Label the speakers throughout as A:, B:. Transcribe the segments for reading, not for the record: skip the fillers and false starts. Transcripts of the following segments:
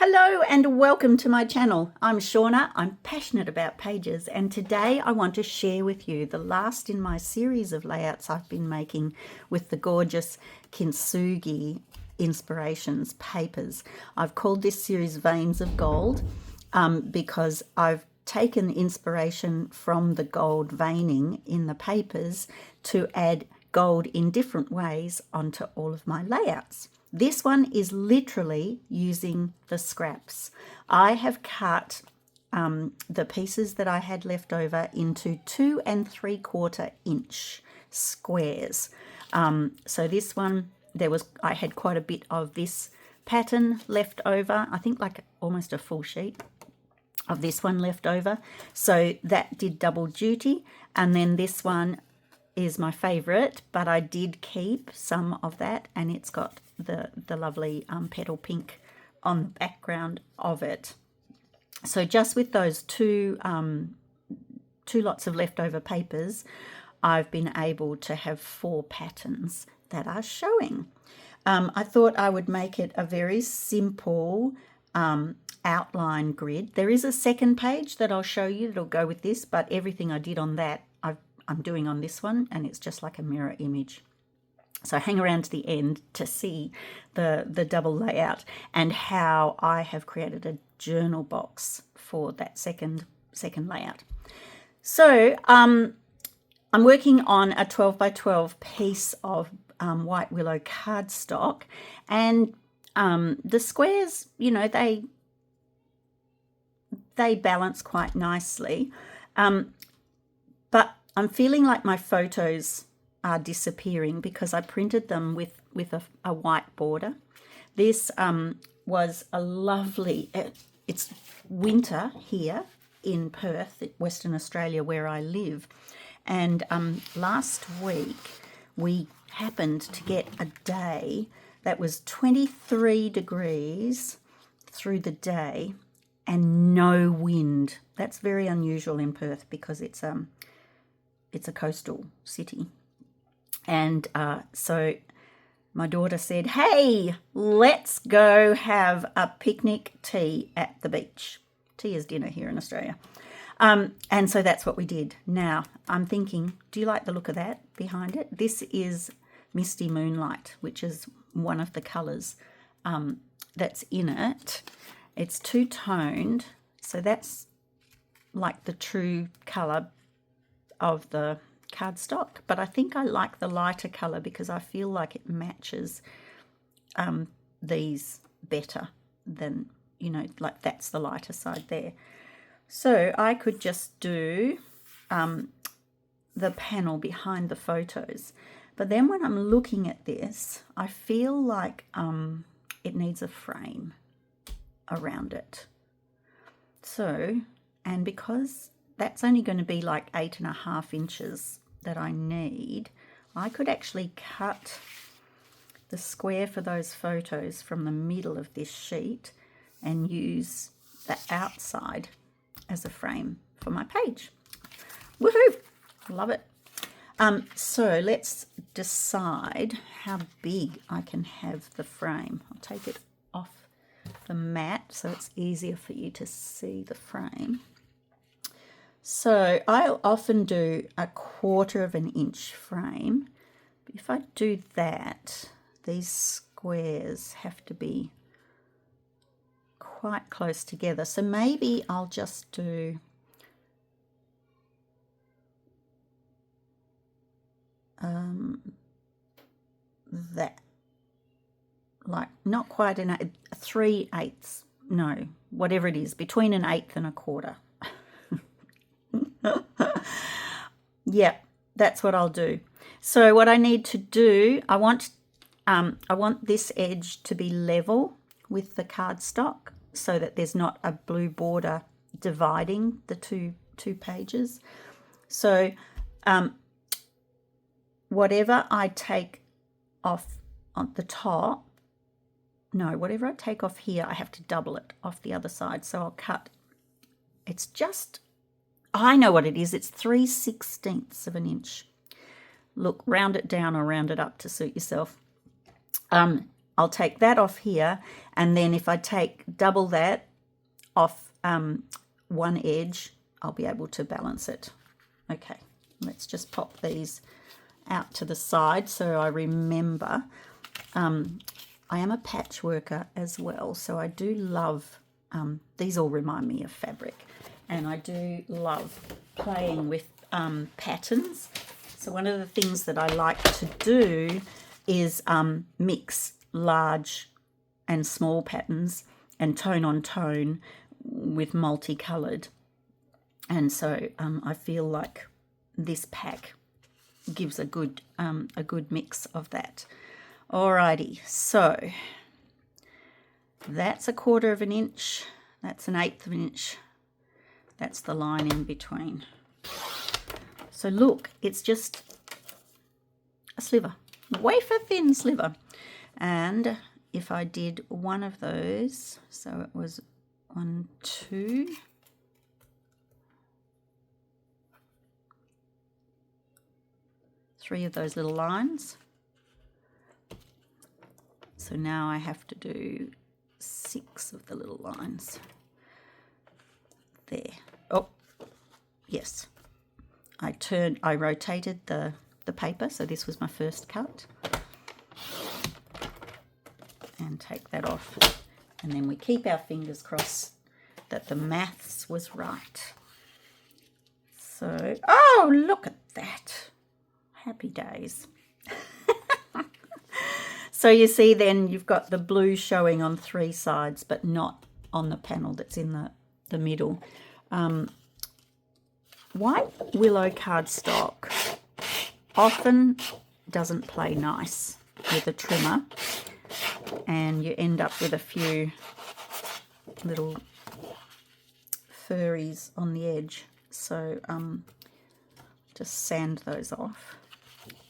A: Hello and welcome to my channel. I'm Shauna, I'm passionate about pages, and today I want to share with you the last in my series of layouts I've been making with the gorgeous Kintsugi Inspirations papers. I've called this series Veins of Gold because I've taken inspiration from the gold veining in the papers to add gold in different ways onto all of my layouts. This one is literally using the scraps. I have cut the pieces that I had left over into 2 3/4 inch squares. So this one, I had quite a bit of this pattern left over. I think like almost a full sheet of this one left over. So that did double duty. And then this one is my favorite, but I did keep some of that, and it's got the lovely petal pink on the background of it. So just with those two lots of leftover papers, I've been able to have 4 patterns that are showing. I thought I would make it a very simple outline grid. There is a second page that I'll show you that'll go with this, but everything I did on that I'm doing on this one, and it's just like a mirror image. So hang around to the end to see the double layout and how I have created a journal box for that second layout. So I'm working on a 12 by 12 piece of white willow cardstock, and the squares, you know, they balance quite nicely, but I'm feeling like my photos are disappearing because I printed them with a white border. This was a lovely, it's winter here in Perth, Western Australia, where I live. And last week we happened to get a day that was 23 degrees through the day and no wind. That's very unusual in Perth because it's a coastal city. And so my daughter said, hey, let's go have a picnic tea at the beach. Tea is dinner here in Australia. And so that's what we did. Now, I'm thinking, do you like the look of that behind it? This is Misty Moonlight, which is one of the colours that's in it. It's two-toned, so that's like the true colour of the cardstock, but I think I like the lighter colour because I feel like it matches these better than, you know, like that's the lighter side there. So I could just do the panel behind the photos, but then when I'm looking at this, I feel like it needs a frame around it. So, and because that's only going to be like 8.5 inches that I need, I could actually cut the square for those photos from the middle of this sheet and use the outside as a frame for my page. Woohoo! Love it. So let's decide how big I can have the frame. I'll take it off the mat so it's easier for you to see the frame. So I'll often do 1/4 inch frame. But if I do that, these squares have to be quite close together. So maybe I'll just do that, like not quite 3/8, no, whatever it is, between 1/8 and 1/4. Yeah, that's what I'll do. So what I need to do, I want this edge to be level with the cardstock so that there's not a blue border dividing the two pages. So whatever I take off on the top, no, whatever I take off here, I have to double it off the other side. So I'll cut, it's just, I know what it is. It's 3/16 of an inch. Look, round it down or round it up to suit yourself. I'll I'll take that off here, and then if I take double that off one edge, I'll be able to balance it. Okay, let's just pop these out to the side so I remember. I am a patchworker as well, so I do love, these all remind me of fabric, and I do love playing with patterns. So one of the things that I like to do is mix large and small patterns and tone on tone with multicolored. And so I feel like this pack gives a good mix of that. Alrighty, so that's 1/4 of an inch, that's 1/8 of an inch, that's the line in between. So look, it's just a sliver, wafer thin sliver. And if I did one of those, so it was 1, 2, three of those little lines. So now I have to do 6 of the little lines. There. Oh, yes. I rotated the paper, so this was my first cut. And take that off. And then we keep our fingers crossed that the maths was right. So, oh, look at that. Happy days. So you see then you've got the blue showing on 3 sides, but not on the panel that's in the middle. White willow cardstock often doesn't play nice with a trimmer, and you end up with a few little furries on the edge. So just sand those off.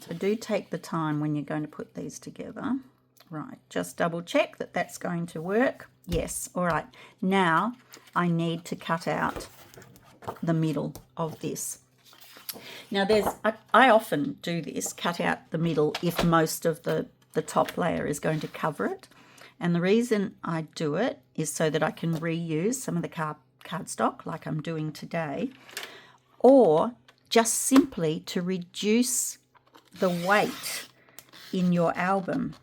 A: So do take the time when you're going to put these together. Right, just double check that that's going to work. Yes, all right. Now I need to cut out the middle of this. Now I often do this, cut out the middle if most of the top layer is going to cover it. And the reason I do it is so that I can reuse some of the cardstock like I'm doing today, or just simply to reduce the weight in your album.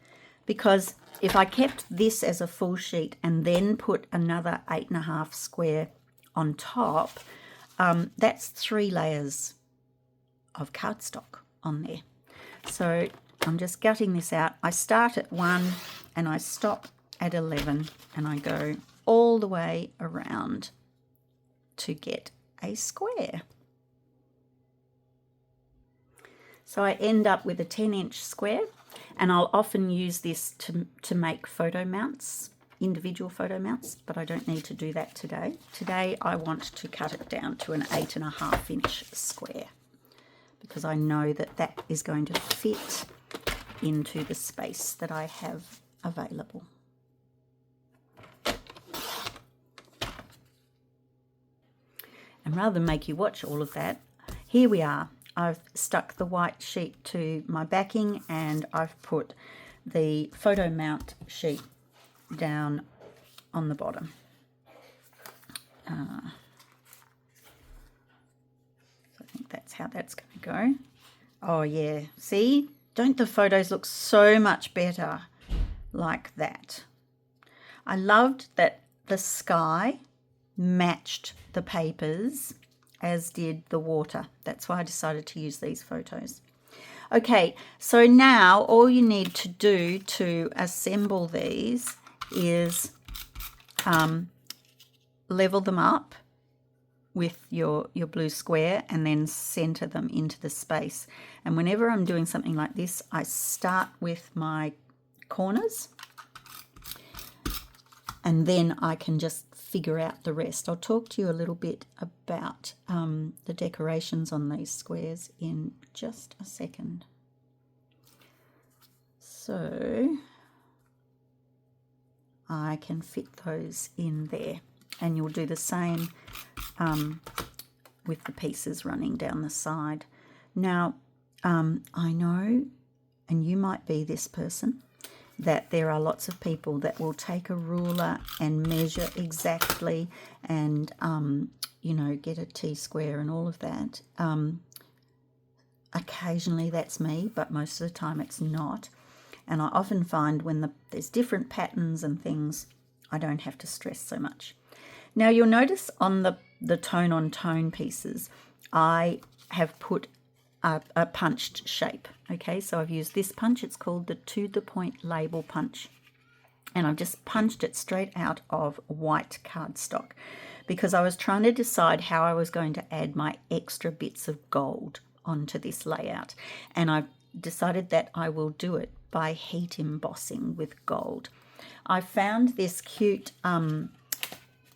A: Because if I kept this as a full sheet and then put another 8.5 square on top, that's 3 layers of cardstock on there. So I'm just gutting this out. I start at 1 and I stop at 11, and I go all the way around to get a square. So I end up with a 10-inch square, and I'll often use this to make photo mounts, individual photo mounts, but I don't need to do that today. Today I want to cut it down to an 8.5-inch square, because I know that that is going to fit into the space that I have available. And rather than make you watch all of that, here we are. I've stuck the white sheet to my backing, and I've put the photo mount sheet down on the bottom. So I think that's how that's going to go. Oh yeah, see? Don't the photos look so much better like that? I loved that the sky matched the papers, as did the water. That's why I decided to use these photos. Okay, so now all you need to do to assemble these is level them up with your blue square and then center them into the space. And whenever I'm doing something like this, I start with my corners, and then I can just figure out the rest. I'll talk to you a little bit about the decorations on these squares in just a second. So I can fit those in there, and you'll do the same with the pieces running down the side. Now I know, and you might be this person, that there are lots of people that will take a ruler and measure exactly and, you know, get a T-square and all of that. Occasionally that's me, but most of the time it's not. And I often find when there's different patterns and things, I don't have to stress so much. Now you'll notice on the tone-on-tone pieces, I have put a punched shape. Okay, so I've used this punch. It's called the To The Point Label Punch. And I've just punched it straight out of white cardstock because I was trying to decide how I was going to add my extra bits of gold onto this layout. And I've decided that I will do it by heat embossing with gold. I found this cute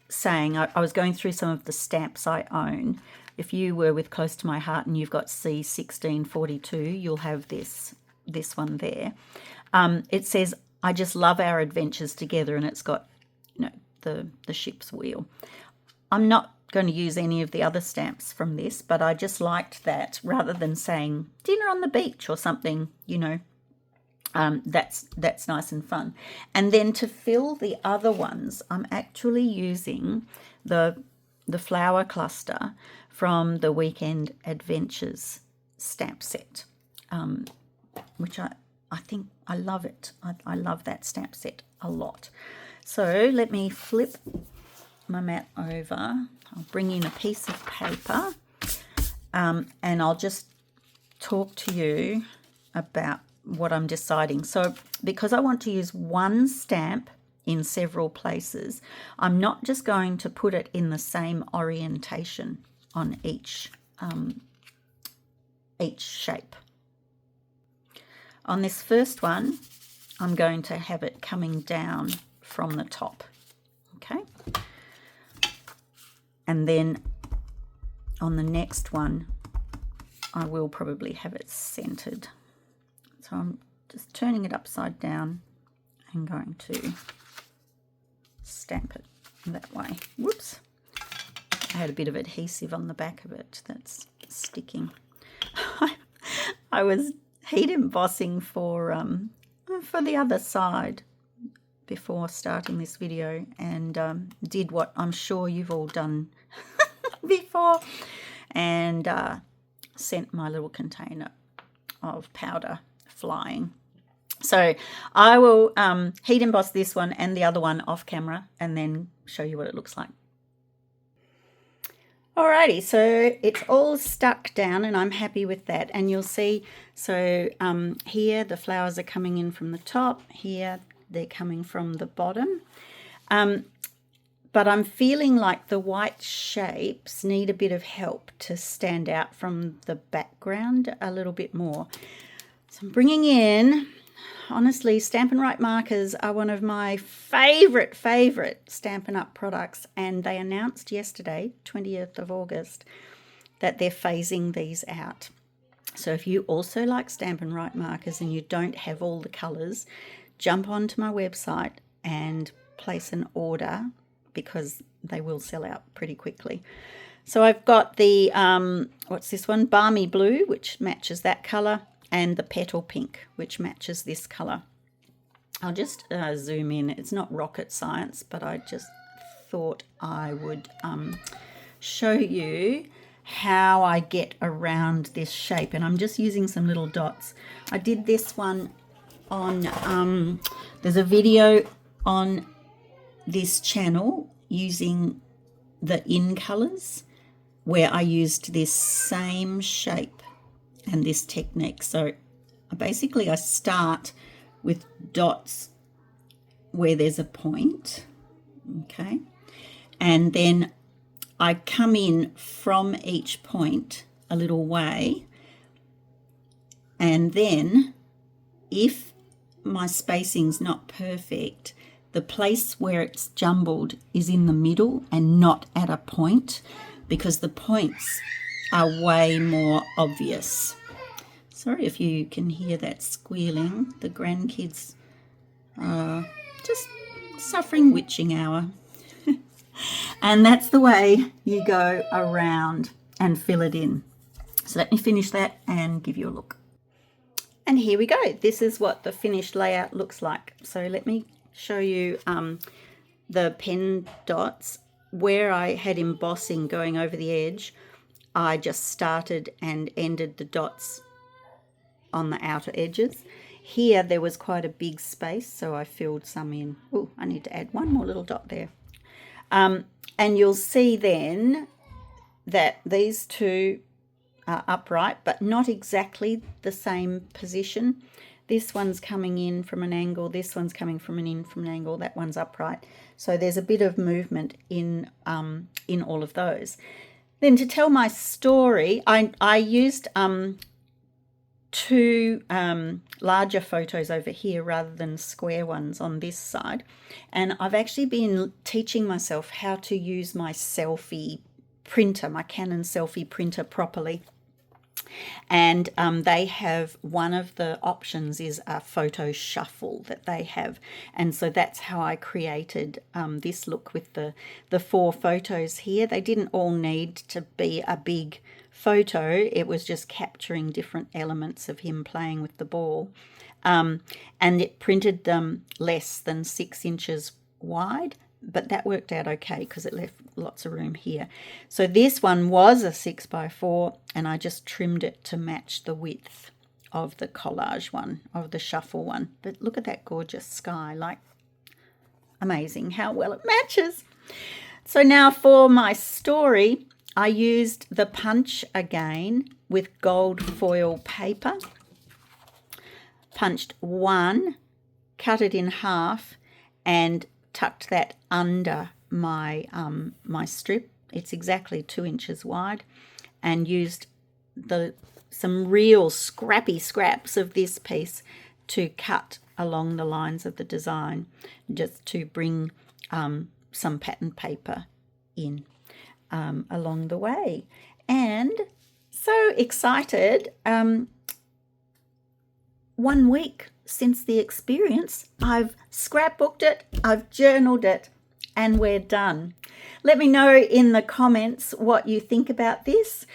A: saying. I was going through some of the stamps I own. If you were with Close to My Heart and you've got C1642, you'll have this one there. It says, "I just love our adventures together," and it's got, you know, the ship's wheel. I'm not going to use any of the other stamps from this, but I just liked that rather than saying dinner on the beach or something, you know. That's nice and fun. And then to fill the other ones, I'm actually using the flower cluster from the Weekend Adventures stamp set, which I think I love it. I love that stamp set a lot. So let me flip my mat over. I'll bring in a piece of paper, and I'll just talk to you about what I'm deciding. So because I want to use one stamp in several places, I'm not just going to put it in the same orientation on each shape. On this first one, I'm going to have it coming down from the top, okay? And then on the next one, I will probably have it centered. So I'm just turning it upside down and going to stamp it that way. Whoops. I had a bit of adhesive on the back of it that's sticking. I was heat embossing for the other side before starting this video, and did what I'm sure you've all done before, and sent my little container of powder flying. So I will heat emboss this one and the other one off camera and then show you what it looks like. Alrighty, so it's all stuck down and I'm happy with that. And you'll see, so here the flowers are coming in from the top, here they're coming from the bottom. But I'm feeling like the white shapes need a bit of help to stand out from the background a little bit more. So I'm bringing in, honestly, Stampin' Write markers are one of my favourite Stampin' Up products, and they announced yesterday, 20th of August, that they're phasing these out. So if you also like Stampin' Write markers and you don't have all the colours, jump onto my website and place an order because they will sell out pretty quickly. So I've got the, what's this one? Balmy Blue, which matches that colour, and the Petal Pink, which matches this colour. I'll just zoom in. It's not rocket science, but I just thought I would show you how I get around this shape. And I'm just using some little dots. I did this one on, there's a video on this channel using the in colours where I used this same shape and this technique. So basically I start with dots where there's a point, okay, and then I come in from each point a little way, and then if my spacing's not perfect, the place where it's jumbled is in the middle and not at a point, because the points are way more obvious. Sorry if you can hear that squealing. The grandkids are just suffering witching hour. And that's the way you go around and fill it in. So let me finish that and give you a look. And here we go. This is what the finished layout looks like. So let me show you the pen dots. Where I had embossing going over the edge, I just started and ended the dots on the outer edges. Here there was quite a big space, so I filled some in. Oh, I need to add one more little dot there. And you'll see then that these two are upright, but not exactly the same position. This one's coming in from an angle, this one's coming from an angle, that one's upright. So there's a bit of movement in all of those. Then to tell my story, I used two larger photos over here rather than square ones on this side. And I've actually been teaching myself how to use my selfie printer, my Canon selfie printer properly. And they have, one of the options is a photo shuffle that they have, and so that's how I created this look with the 4 photos here. They didn't all need to be a big photo, it was just capturing different elements of him playing with the ball, and it printed them less than 6 inches wide, but that worked out okay because it left lots of room here. So this one was a 6x4, and I just trimmed it to match the width of the collage one, of the shuffle one. But look at that gorgeous sky, like amazing how well it matches. So now for my story, I used the punch again with gold foil paper, punched 1, cut it in half, and tucked that under my my strip. It's exactly 2 inches wide, and used some real scrappy scraps of this piece to cut along the lines of the design, just to bring some pattern paper in along the way. And so excited. 1 week since the experience, I've scrapbooked it, I've journaled it, and we're done. Let me know in the comments what you think about this.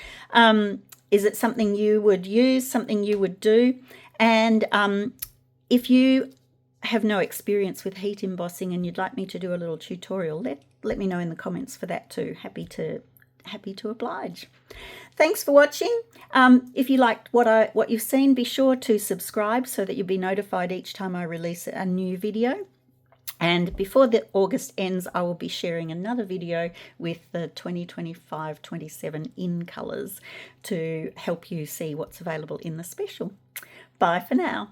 A: Is it something you would use, something you would do? And if you have no experience with heat embossing and you'd like me to do a little tutorial, let me know in the comments for that too. Happy to oblige. Thanks for watching. If you liked what you've seen, be sure to subscribe so that you'll be notified each time I release a new video. And before the August ends, I will be sharing another video with the 2025-27 in colours to help you see what's available in the special. Bye for now.